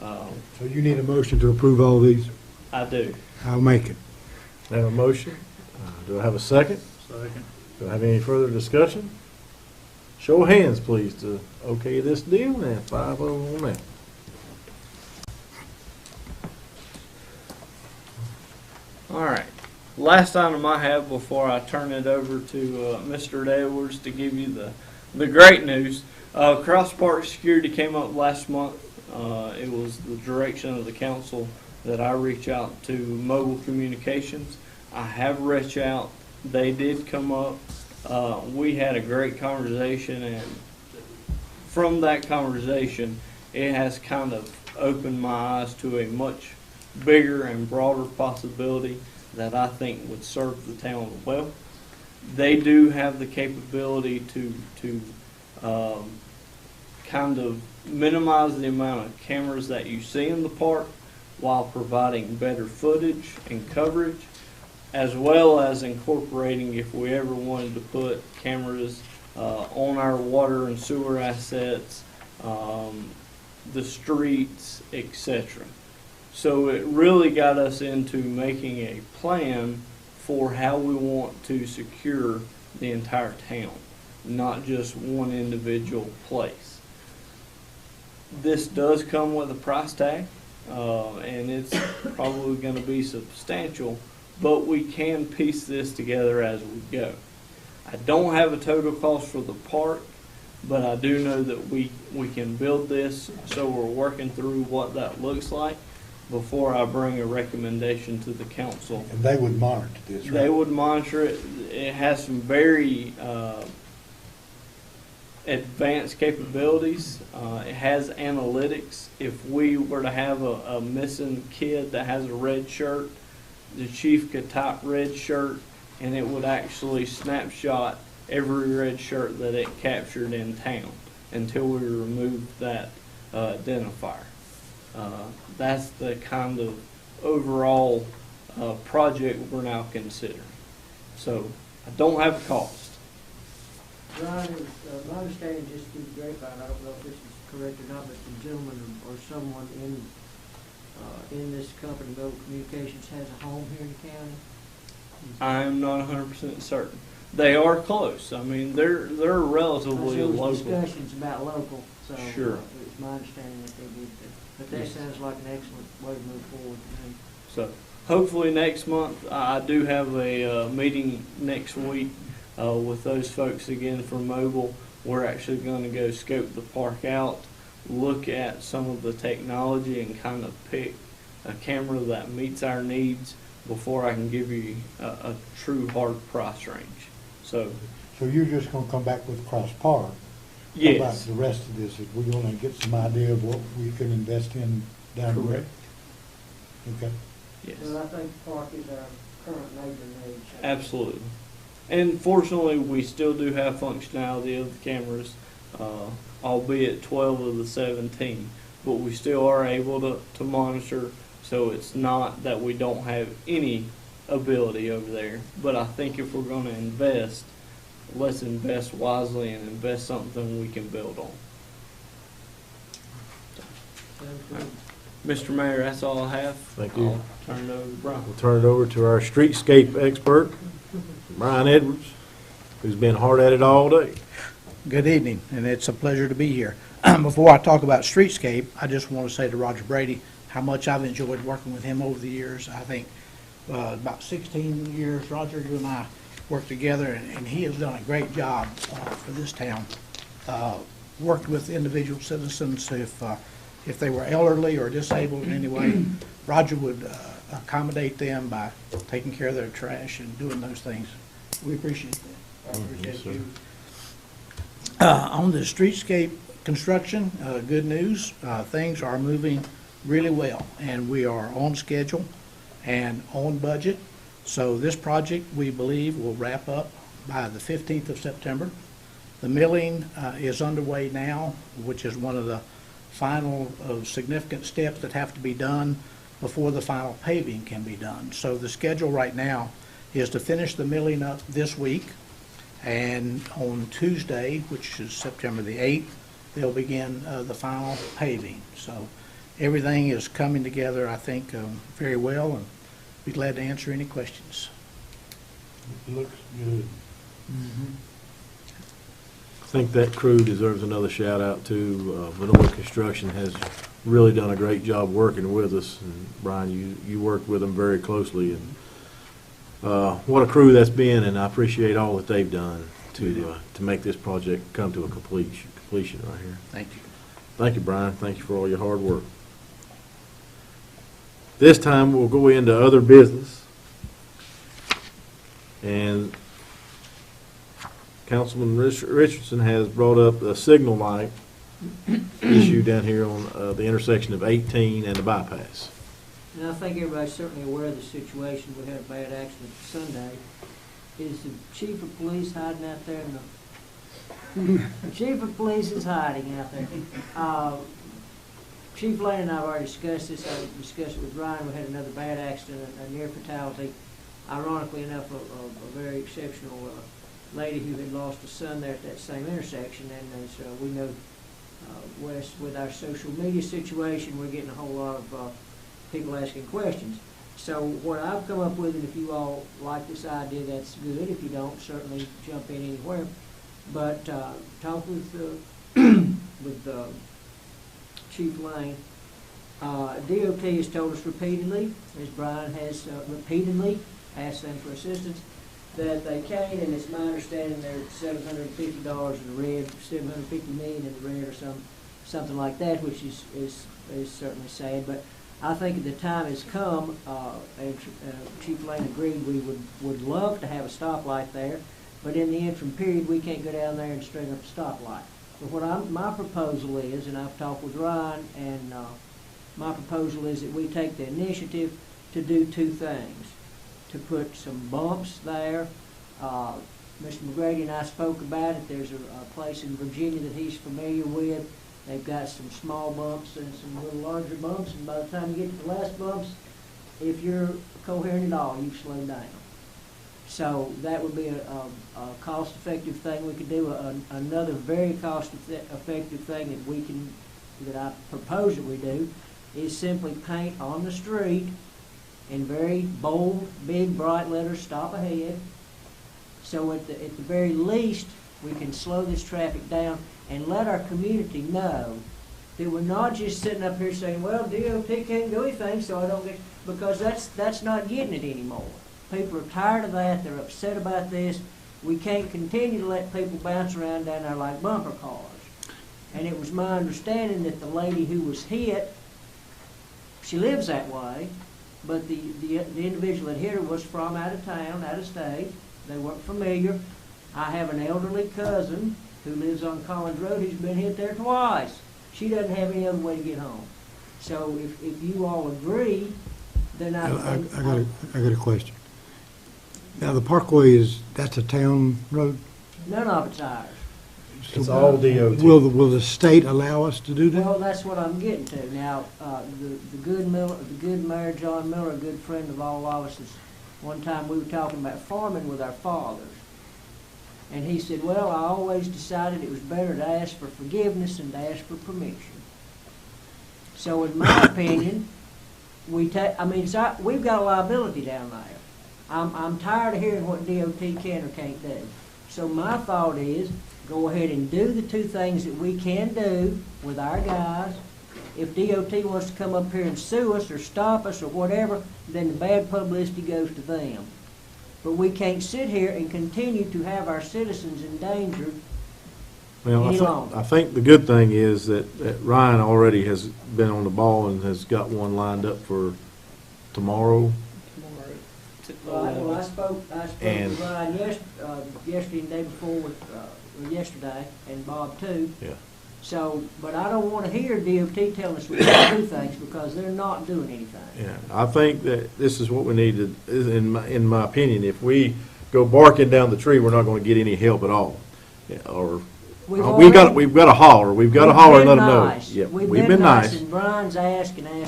So you need a motion to approve all these? I do. I'll make it. I have a motion. Do I have a second? Second. Do I have any further discussion? Show of hands, please, to okay this deal, and 5-0 on that. All right. Last item I have before I turn it over to Mr. Edwards to give you the great news. Cross Park Security came up last month. It was the direction of the council that I reach out to Mobile Communications. I have reached out. They did come up. We had a great conversation, and from that conversation, it has kind of opened my eyes to a much bigger and broader possibility that I think would serve the town well. They do have the capability to kind of minimize the amount of cameras that you see in the park while providing better footage and coverage, as well as incorporating, if we ever wanted to put cameras on our water and sewer assets, the streets, etc. So it really got us into making a plan for how we want to secure the entire town, not just one individual place. This does come with a price tag, and it's probably going to be substantial, but we can piece this together as we go. I don't have a total cost for the park, but I do know that we can build this, so we're working through what that looks like before I bring a recommendation to the council. And they would monitor this, right? They would monitor it. It has some very advanced capabilities. It has analytics. If we were to have a missing kid that has a red shirt, the chief could type red shirt, and it would actually snapshot every red shirt that it captured in town until we removed that identifier. That's the kind of overall project we're now considering. So I don't have a cost. Ryan, it was my understanding, just through the grapevine, I don't know if this is correct or not, but the gentleman or someone in this company, Mobile Communications, has a home here in the county? I am not 100% certain. They are close. I mean, they're relatively There was local. discussions about local, so Sure. it's my understanding that they did that. But that Yes. sounds like an excellent way to move forward to me. So hopefully next month, I do have a meeting next week with those folks again for mobile. We're actually going to go scope the park out, look at some of the technology, and kind of pick a camera that meets our needs before I can give you a true hard price range. So So you're just gonna come back with Cross Park? How about yes, the rest of this? Is we gonna get some idea of what we can invest in down the road? correct. Okay. Yes. Well, I think the park is our current major need. Absolutely. And fortunately, we still do have functionality of the cameras, albeit 12 of the 17. But we still are able to monitor, so it's not that we don't have any ability over there. But I think if we're going to invest, let's invest wisely and invest something we can build on. Sounds good. Mr. Mayor, that's all I have. Thank you. I'll turn it over to Brian. We'll turn it over to our streetscape expert, Brian Edwards, who's been hard at it all day. Good evening, and it's a pleasure to be here. Before I talk about streetscape, I just want to say to Roger Brady how much I've enjoyed working with him over the years. I think about 16 years, Roger, you and I worked together, and he has done a great job for this town. Worked with individual citizens if they were elderly or disabled in any way. Roger would accommodate them by taking care of their trash and doing those things. We appreciate that. I appreciate yes, sir. you. On the streetscape construction, good news, things are moving really well, and we are on schedule and on budget. So this project, we believe, will wrap up by the 15th of September. The milling is underway now, which is one of the final significant steps that have to be done before the final paving can be done. So the schedule right now is to finish the milling up this week, and on Tuesday, which is September the 8th, they'll begin the final paving. So everything is coming together, I think, very well, and be glad to answer any questions. Looks good. I think that crew deserves another shout out too. Vanilla Construction has really done a great job working with us, and Brian, you worked with them very closely, and what a crew that's been, and I appreciate all that they've done to make this project come to a completion right here. Thank you. Thank you, Brian. Thank you for all your hard work. This time, we'll go into other business. And Councilman Richardson has brought up a signal light issue down here on the intersection of 18 and the bypass. And I think everybody's certainly aware of the situation. We had a bad accident Sunday. Is the chief of police hiding out there in the... The chief of police is hiding out there. Chief Lane and I have already discussed this. I discussed it with Ryan. We had another bad accident, a near fatality. Ironically enough, a very exceptional lady who had lost a son there at that same intersection. And as we know, Wes, with our social media situation, we're getting a whole lot of people asking questions. So what I've come up with, and if you all like this idea, that's good. If you don't, certainly jump in anywhere. But talk with Chief Lane. DOT has told us repeatedly, as Brian has repeatedly asked them for assistance, that they can, and it's my understanding they're $750 in the red, $750 million in the red, or something like that, which is certainly sad. But I think the time has come, and Chief Lane agreed, we would love to have a stoplight there, but in the interim period, we can't go down there and string up a stoplight. But what my proposal is, and I've talked with Ryan, and my proposal is that we take the initiative to do two things. To put some bumps there. Mr. McGrady and I spoke about it. There's a place in Virginia that he's familiar with. They've got some small bumps and some little larger bumps, and by the time you get to the last bumps, if you're coherent at all, you've slowed down. So that would be a cost-effective thing we could do. Another very cost-effective thing that I propose that we do is simply paint on the street in very bold, big, bright letters, "Stop ahead," So at the very least, we can slow this traffic down and let our community know that we're not just sitting up here saying, well, DOT can't do anything, so I don't get, because that's not getting it anymore. People are tired of that, they're upset about this. We can't continue to let people bounce around down there like bumper cars. And it was my understanding that the lady who was hit, she lives that way, but the individual that hit her was from out of town, out of state. They weren't familiar. I have an elderly cousin who lives on Collins Road who's been hit there twice. She doesn't have any other way to get home. So if you all agree, then I got a question. Now, the Parkway that's a town road? none of it's ours. It's all DOT. Will the state allow us to do that? Well, that's what I'm getting to. Now, the good Mayor John Miller, a good friend of all of us, one time we were talking about farming with our fathers. And he said, well, I always decided it was better to ask for forgiveness than to ask for permission. So in my opinion, we've got a liability down there. I'm tired of hearing what DOT can or can't do. So my thought is, go ahead and do the two things that we can do with our guys. If DOT wants to come up here and sue us or stop us or whatever, then the bad publicity goes to them. But we can't sit here and continue to have our citizens endangered Well, any longer. I think the good thing is that Ryan already has been on the ball and has got one lined up for tomorrow. Well, I spoke And- with Ryan yesterday and the day before, or yesterday, and Bob too. Yeah. So, but I don't want to hear DOT telling us we can't do things because they're not doing anything. Yeah, I think that this is what we need to, in my opinion, if we go barking down the tree, we're not going to get any help at all. Yeah, or, we've got a holler, we've got to holler and let them know. Nice. Yeah, We've been nice, and Brian's asking, and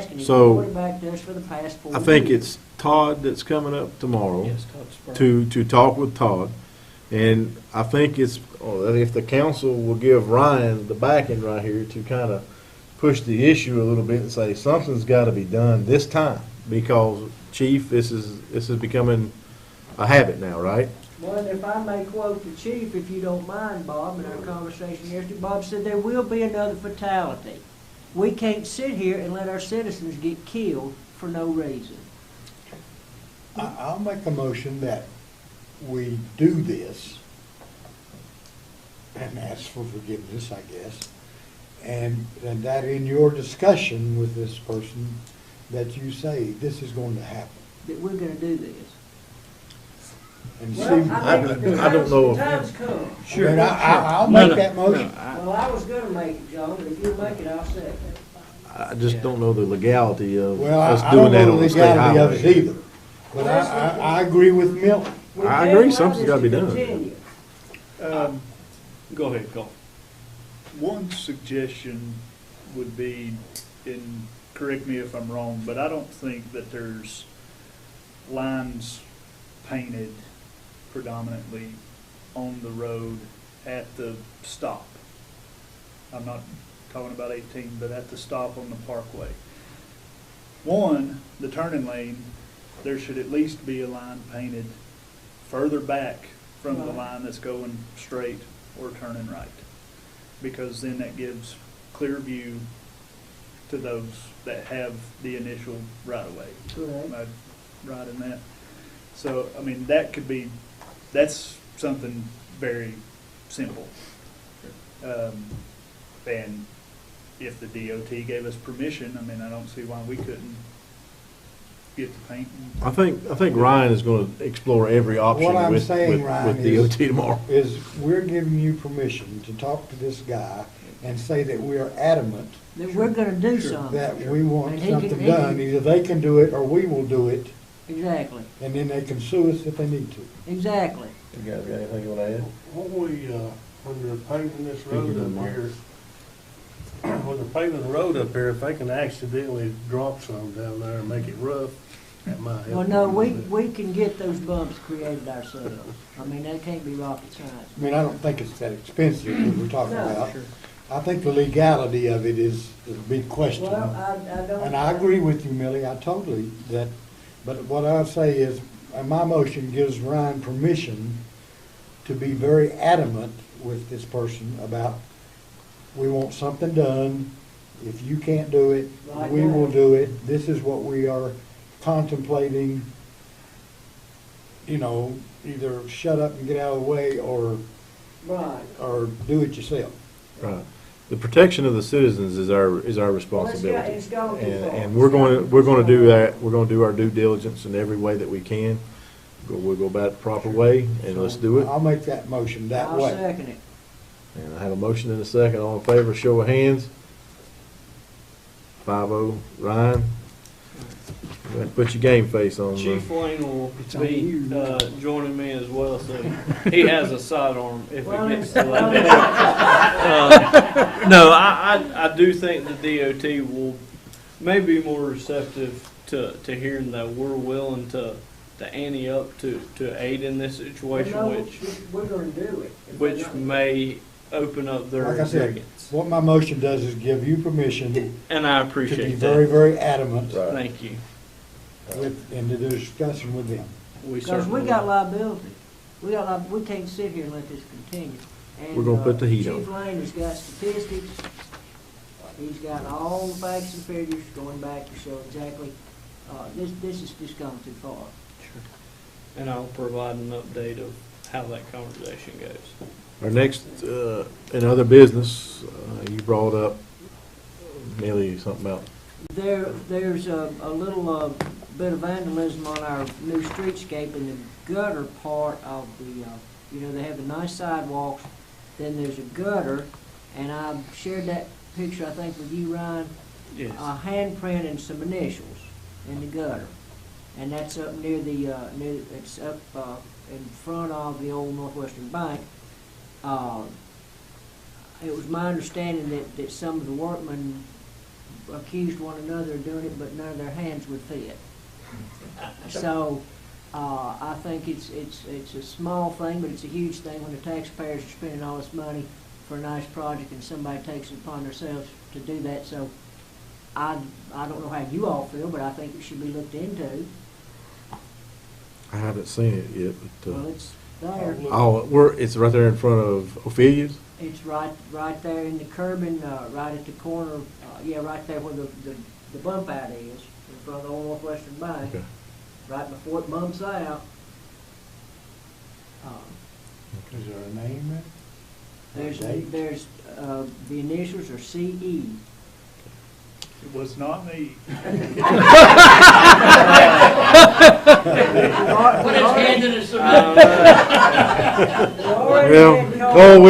he's So, reported back to us for the past 4 I years. think it's Todd that's coming up tomorrow Yes, Todd Sparta. to talk with Todd. And I think if the council will give Ryan the backing right here to kind of push the issue a little bit and say, something's got to be done this time, because, Chief, this is becoming a habit now, right? Well, and if I may quote the chief, if you don't mind, Bob, in our conversation yesterday, Bob said there will be another fatality. We can't sit here and let our citizens get killed for no reason. I'll make a motion that we do this and ask for forgiveness, I guess. And that in your discussion with this person, that you say this is going to happen. That we're gonna do this. And Well, see, I think I don't know the if- time's come. and I'll make that motion. Well, I was gonna make it, John, but if you make it, I'll second. I just don't know the legality of Well, us I doing don't that know on the the state legality of it highway. either. But I agree with Millie. We I can't agree, allow something's this gotta be to done. continue. Go ahead, go. One suggestion would be, and correct me if I'm wrong, but I don't think that there's lines painted predominantly on the road at the stop. I'm not talking about 18, but at the stop on the parkway. One, the turning lane, there should at least be a line painted further back from the Right. line that's going straight or turning right. Because then that gives clear view to those that have the initial right-of-way. Correct. Am I right in that? So, I mean, that's something very simple. And if the DOT gave us permission, I mean, I don't see why we couldn't get the paint. I think Ryan is going to explore every option What I'm with saying, Ryan, DOT tomorrow. is we're giving you permission to talk to this guy and say that we are adamant That we're gonna do something. that we want And he can- something he can- done. Either they can do it or we will do it, Exactly, and then they can sue us if they need to. exactly. You guys got anything you want to add? Won't we, when they're paving this road Speaking of up Mark. here, when they're paving the road up here, if they can accidentally drop some down there and make it rough, that might help. Well, no, a little bit. we can get those bumps created ourselves. I mean, that can't be rocket science. I mean, I don't think it's that expensive that we're talking No, about. sure. I think the legality of it is a big question. Well, I don't. And I agree with you, Millie, I totally, but what I'll say is, my motion gives Ryan permission to be very adamant with this person about, we want something done. If you can't do it, Right we now. will do it. This is what we are contemplating. You know, either shut up and get out of the way, or Right. do it yourself. Right. The protection of the citizens is our Well, responsibility. it's gone too far. And we're going to do that. We're going to do our due diligence in every way that we can. We'll go about it the proper way, and let's do it. I'll make that motion that I'll way. second it. And I have a motion and a second. All in favor, show of hands. 5-0. Ryan? You have to put your game face on. Chief Wayne will be joining me as well, so he has a sidearm if Well, it gets to that. No, I do think the DOT will maybe be more receptive to hearing that we're willing to ante up to aid in this situation, Well, no, which we're gonna do it. If we're which not- may open up their Like I said, ingredients. what my motion does is give you permission And I to be appreciate very, that. very adamant Right. Thank you. in the discussion with them. Because certainly we got liability. We can't sit here and let this continue. And, We're gonna put the heat Chief on. Lane has got statistics. He's got all the facts and figures going back to show exactly, this has just gone too far. And I'll provide an update of how that conversation goes. Our next, in other business, you brought up, Millie, something about, There's a little bit of vandalism on our new streetscape in the gutter part of the, they have the nice sidewalks, then there's a gutter, and I shared that picture, I think, with you, Ryan. Yes. A handprint and some initials in the gutter. And that's up near it's up in front of the old Northwestern Bank. It was my understanding that some of the workmen accused one another of doing it, but none of their hands would fit. So, I think it's a small thing, but it's a huge thing when the taxpayers are spending all this money for a nice project and somebody takes it upon themselves to do that. So, I don't know how you all feel, but I think it should be looked into. I haven't seen it yet, but, Well, it's there. it's right there in front of Ophelia's? It's right there in the curbing, right at the corner, right there where the bump out is, in front of the old Northwestern Bank, Okay. right before it bumps out. Is there a name in it? There's, the initials are CE. It was not me. Well, Cole,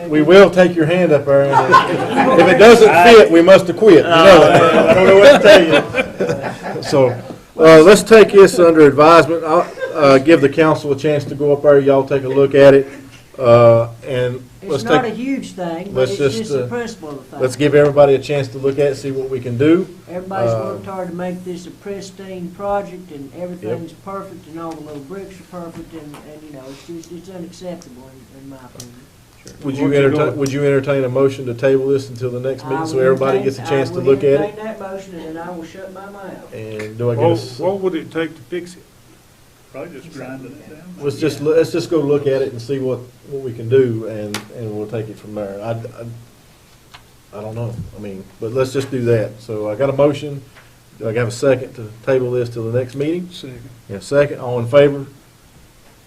we will take your hand up there. And if it doesn't fit, we must have quit. You know that. I don't know what to tell you. So, let's take this under advisement. I'll give the council a chance to go up there. Y'all take a look at it. And let's It's not a take, huge thing, but let's it's just, just the principle of the thing. let's give everybody a chance to look at it, see what we can do. Everybody's worked hard to make this a pristine project, and everything's perfect, and all the little bricks are perfect, and it's unacceptable in my opinion. Would you entertain a motion to table this until the next meeting so everybody gets a chance to look at I will it? entertain that motion, and then I will shut my mouth. And do I get a? What would it take to fix it? Probably just grinding it down. Let's just go look at it and see what we can do, and we'll take it from there. I don't know, but let's just do that. So I got a motion, do I have a second to table this till the next meeting? Second. Yeah, second, all in favor?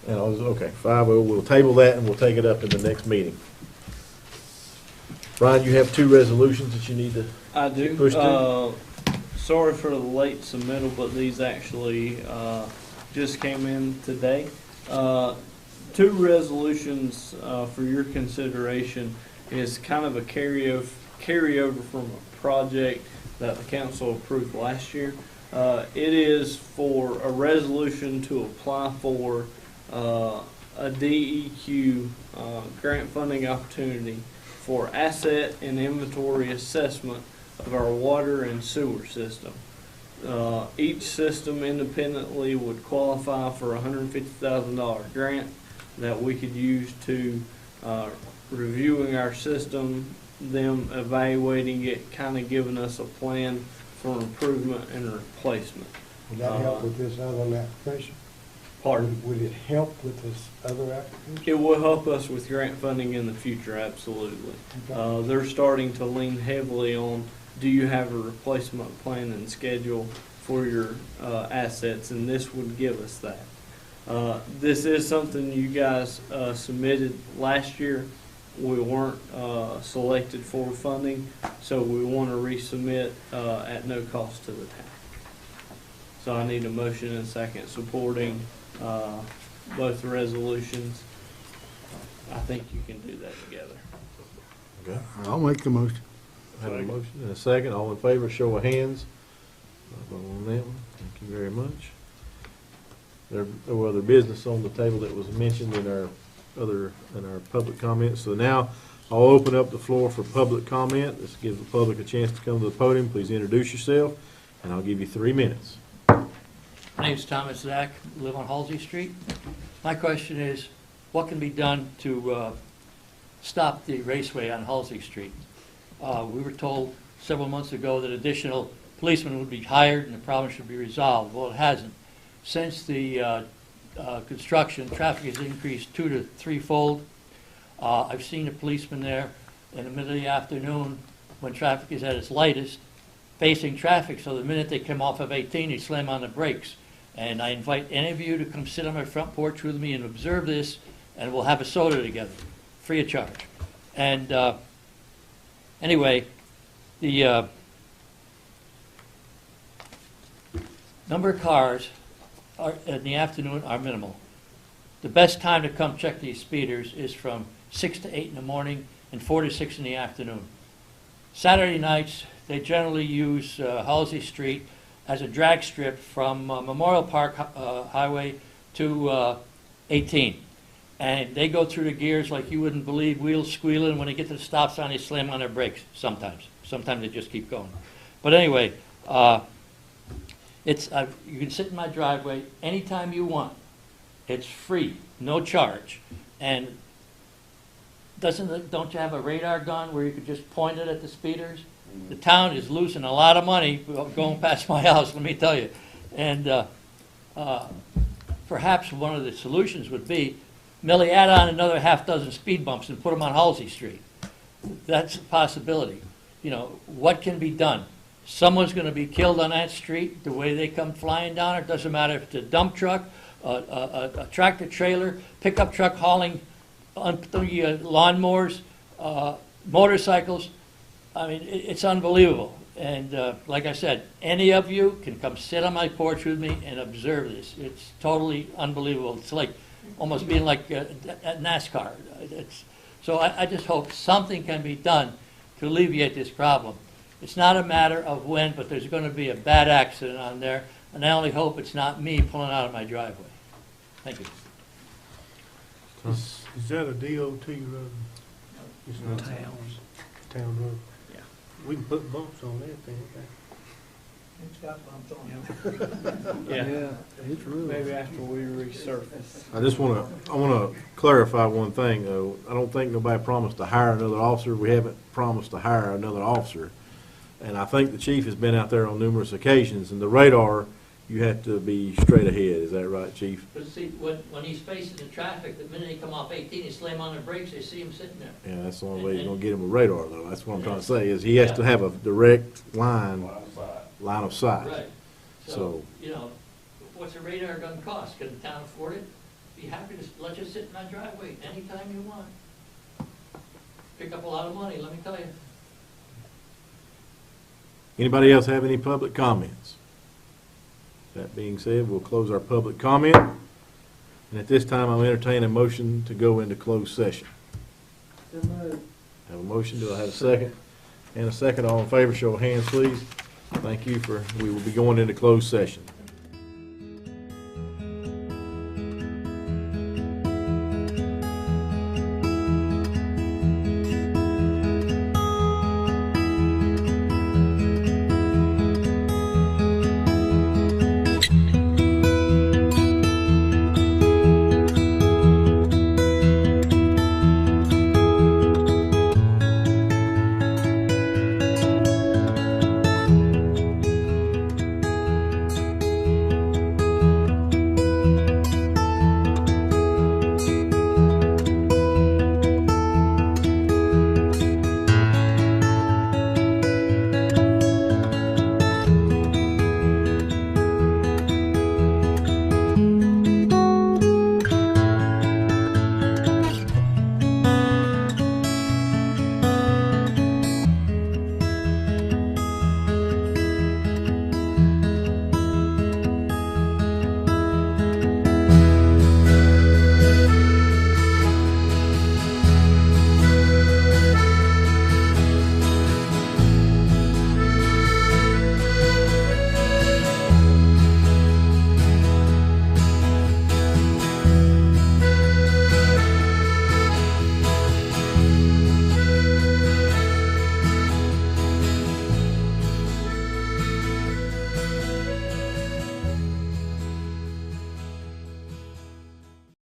And okay, 5-0, we'll table that and we'll take it up in the next meeting. Brian, you have 2 resolutions that you need to I do. push through? Sorry for the late submittal, but these actually just came in today. 2 resolutions for your consideration is kind of a carryover from a project that the council approved last year. It is for a resolution to apply for a DEQ grant funding opportunity for asset and inventory assessment of our water and sewer system. Each system independently would qualify for a $150,000 grant that we could use to reviewing our system, them evaluating it, kind of giving us a plan for improvement and replacement. Would that help with this other application? Pardon? Would it help with this other application? It will help us with grant funding in the future, absolutely. They're starting to lean heavily on, do you have a replacement plan and schedule for your assets, and this would give us that. This is something you guys submitted last year. We weren't selected for funding, so we want to resubmit at no cost to the town. So I need a motion and a second supporting both the resolutions. I think you can do that together. Okay. I'll make the motion. Have a motion and a second. All in favor, show of hands. On that one. Thank you very much. There were other business on the table that was mentioned in our public comments. So now I'll open up the floor for public comment. This gives the public a chance to come to the podium. Please introduce yourself, and I'll give you 3 minutes. My name's Thomas Zach, live on Halsey Street. My question is, what can be done to stop the raceway on Halsey Street? We were told several months ago that additional policemen would be hired and the problem should be resolved. Well, it hasn't. Since the construction, traffic has increased 2 to 3-fold. I've seen a policeman there in the middle of the afternoon when traffic is at its lightest, facing traffic, so the minute they come off of 18, they slam on the brakes. And I invite any of you to come sit on my front porch with me and observe this, and we'll have a soda together, free of charge. And anyway, the number of cars in the afternoon are minimal. The best time to come check these speeders is from 6 to 8 in the morning and 4 to 6 in the afternoon. Saturday nights, they generally use Halsey Street as a drag strip from Memorial Park Highway to 18. And they go through the gears like you wouldn't believe, wheels squealing. When they get to the stop sign, they slam on their brakes sometimes. Sometimes they just keep going. But anyway, you can sit in my driveway anytime you want. It's free, no charge. And don't you have a radar gun where you could just point it at the speeders? The town is losing a lot of money going past my house, let me tell you. And perhaps one of the solutions would be, Millie, add on another half dozen speed bumps and put them on Halsey Street. That's a possibility. You know, what can be done? Someone's going to be killed on that street the way they come flying down it. Doesn't matter if it's a dump truck, a tractor trailer, pickup truck hauling lawnmowers, motorcycles. I mean, it's unbelievable. And like I said, any of you can come sit on my porch with me and observe this. It's totally unbelievable. It's like almost being like at NASCAR. So I just hope something can be done to alleviate this problem. It's not a matter of when, but there's going to be a bad accident on there, and I only hope it's not me pulling out of my driveway. Thank you. Is that a DOT road? It's not town road. Yeah. We can put bumps on that thing. It's got bumps on it. Yeah, It's real. maybe after we resurface. I want to clarify one thing, though. I don't think nobody promised to hire another officer. We haven't promised to hire another officer. And I think the chief has been out there on numerous occasions, and the radar, you have to be straight ahead. Is that right, chief? But see, when he's facing the traffic, the minute they come off 18, they slam on their brakes, they see him sitting there. Yeah, that's the only way you're going to get him a radar, though. That's what I'm trying to say, is he has to have a direct line of sight. Right. So- So, you know, what's a radar gun cost? Can the town afford it? Be happy to let you sit in my driveway anytime you want. Pick up a lot of money, let me tell you. Anybody else have any public comments? That being said, we'll close our public comment. And at this time, I'll entertain a motion to go into closed session. So moved. Have a motion, do I have a second? And a second, all in favor, show of hands, please. Thank you we will be going into closed session.